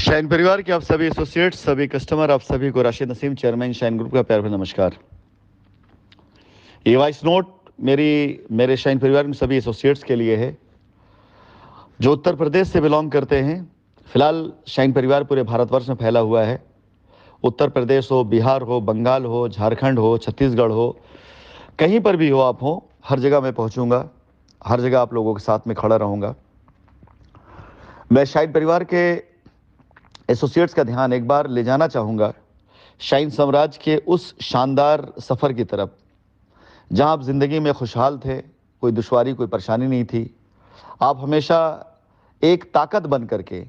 Shine परिवार के आप सभी एसोसिएट्स, सभी कस्टमर, आप सभी को Rashid Naseem, chairman shine group का प्यार भरा नमस्कार। ये वॉइस नोट मेरे शाइन परिवार में सभी एसोसिएट्स के लिए है जो उत्तर प्रदेश से बिलोंग करते हैं। फिलहाल शाइन परिवार पूरे भारतवर्ष में फैला हुआ है। उत्तर प्रदेश हो, बिहार हो, बंगाल हो, झारखंड हो, छत्तीसगढ़ हो, कहीं पर भी हो आप हो, हर जगह मैं पहुंचूंगा, हर जगह आप लोगों के साथ में खड़ा रहूंगा। मैं शाइन परिवार के एसोसिएट्स का ध्यान एक बार ले जाना चाहूँगा शाइन साम्राज्य के उस शानदार सफ़र की तरफ जहाँ आप ज़िंदगी में खुशहाल थे, कोई दुश्वारी, कोई परेशानी नहीं थी। आप हमेशा एक ताकत बन करके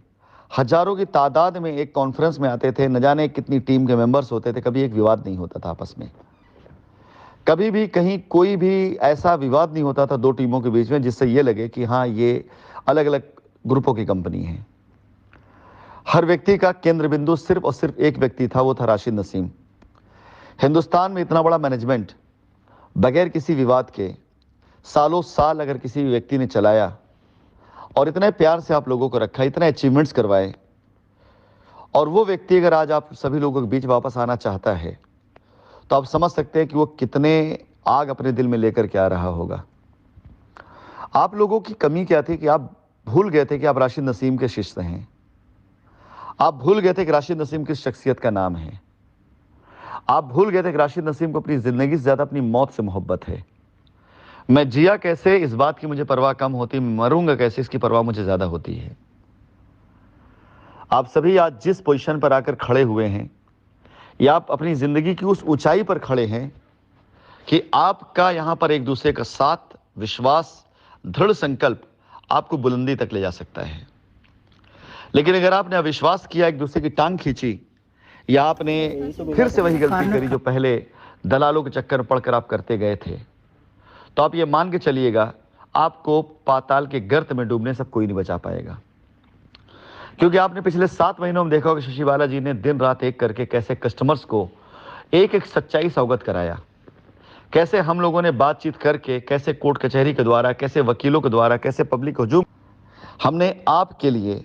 हज़ारों की तादाद में एक कॉन्फ्रेंस में आते थे। न जाने कितनी टीम के मेंबर्स होते थे, कभी एक विवाद नहीं होता था आपस में, कभी भी कहीं कोई भी ऐसा विवाद नहीं होता था दो टीमों के बीच में जिससे ये लगे कि हाँ, ये अलग अलग ग्रुपों की कंपनी है। हर व्यक्ति का केंद्र बिंदु सिर्फ और सिर्फ एक व्यक्ति था, वो था राशिद नसीम। हिंदुस्तान में इतना बड़ा मैनेजमेंट बगैर किसी विवाद के सालों साल अगर किसी भी व्यक्ति ने चलाया और इतने प्यार से आप लोगों को रखा, इतने अचीवमेंट्स करवाए, और वो व्यक्ति अगर आज आप सभी लोगों के बीच वापस आना चाहता है तो आप समझ सकते हैं कि वो कितने आग अपने दिल में लेकर के आ रहा होगा। आप लोगों की कमी क्या थी कि आप भूल गए थे कि आप राशिद नसीम के शिष्य हैं। आप भूल गए थे कि राशिद नसीम किस शख्सियत का नाम है। आप भूल गए थे कि राशिद नसीम को अपनी ज़िंदगी से ज़्यादा अपनी मौत से मोहब्बत है। मैं जिया कैसे, इस बात की मुझे परवाह कम होती, मरूंगा कैसे, इसकी परवाह मुझे ज़्यादा होती है। आप सभी आज जिस पोजीशन पर आकर खड़े हुए हैं, या आप अपनी ज़िंदगी की उस ऊंचाई पर खड़े हैं कि आपका यहाँ पर एक दूसरे का साथ, विश्वास, दृढ़ संकल्प आपको बुलंदी तक ले जा सकता है। लेकिन अगर आपने अविश्वास किया, एक दूसरे की टांग खींची, या आपने फिर से वही गलती करी जो पहले दलालों के चक्कर में पड़कर आप करते गए थे, तो आप ये मान के चलिएगा आपको पाताल के गर्त में डूबने से कोई नहीं बचा पाएगा। क्योंकि आपने पिछले 7 महीनों में देखा होगा शशि बालाजी ने दिन रात एक करके कैसे कस्टमर्स को एक एक सच्चाई से अवगत कराया, कैसे हम लोगों ने बातचीत करके, कैसे कोर्ट कचहरी के द्वारा, कैसे वकीलों के द्वारा, कैसे पब्लिक हजूम, हमने आपके लिए,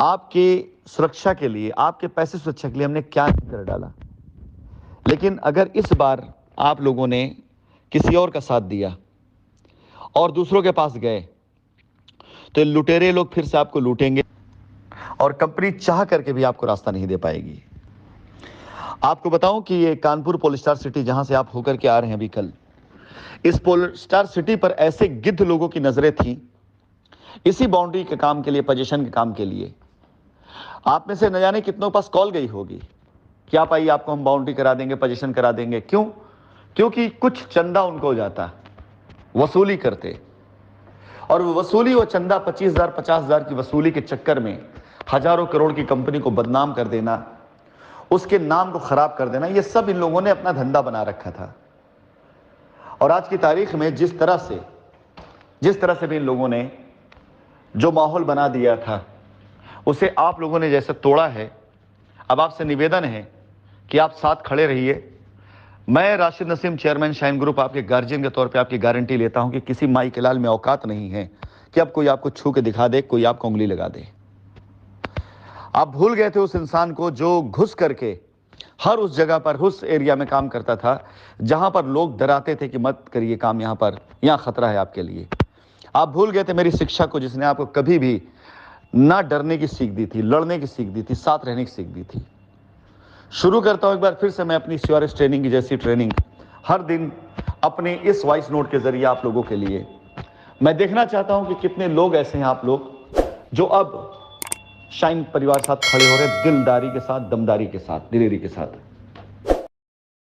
आपकी सुरक्षा के लिए, आपके पैसे सुरक्षा के लिए हमने क्या कर डाला। लेकिन अगर इस बार आप लोगों ने किसी और का साथ दिया और दूसरों के पास गए तो ये लुटेरे लोग फिर से आपको लूटेंगे और कंपनी चाह करके भी आपको रास्ता नहीं दे पाएगी। आपको बताऊं कि ये कानपुर पोलस्टार सिटी जहां से आप होकर के आ रहे हैं अभी कल, इस पोलस्टार सिटी पर ऐसे गिद्ध लोगों की नजरें थी इसी बाउंड्री के काम के लिए, पोजीशन के काम के लिए। आप में से न जाने कितनों के पास कॉल गई होगी कि आप आइए, आपको हम बाउंड्री करा देंगे, पोजीशन करा देंगे। क्यों? क्योंकि कुछ चंदा उनको हो जाता, वसूली करते, और वो वसूली, वो चंदा 25,000 50,000 की वसूली के चक्कर में हजारों करोड़ की कंपनी को बदनाम कर देना, उसके नाम को खराब कर देना, ये सब इन लोगों ने अपना धंधा बना रखा था। और आज की तारीख में जिस तरह से भी इन लोगों ने जो माहौल बना दिया था, उसे आप लोगों ने जैसे तोड़ा है। अब आपसे निवेदन है कि आप साथ खड़े रहिए। मैं Rashid Naseem, chairman shine group, आपके गार्जियन के तौर पे आपकी गारंटी लेता हूं कि किसी माई के लाल में औकात नहीं है कि अब कोई आपको छू के दिखा दे, कोई आपको उंगली लगा दे। आप भूल गए थे उस इंसान को जो घुस करके हर उस जगह पर, उस एरिया में काम करता था जहां पर लोग डराते थे कि मत करिए काम, यहां खतरा है आपके लिए। आप भूल गए थे मेरी शिक्षा को, जिसने आपको कभी भी ना डरने की सीख दी थी, लड़ने की सीख दी थी, साथ रहने की सीख दी थी। शुरू करता हूं एक बार फिर से मैं अपनी CRS ट्रेनिंग की जैसी ट्रेनिंग हर दिन अपने इस वॉइस नोट के जरिए आप लोगों के लिए। मैं देखना चाहता हूं कि कितने लोग ऐसे हैं आप लोग जो अब शाइन परिवार साथ खड़े हो रहे हैं, दिलदारी के साथ, दमदारी के साथ, दिलेरी के साथ।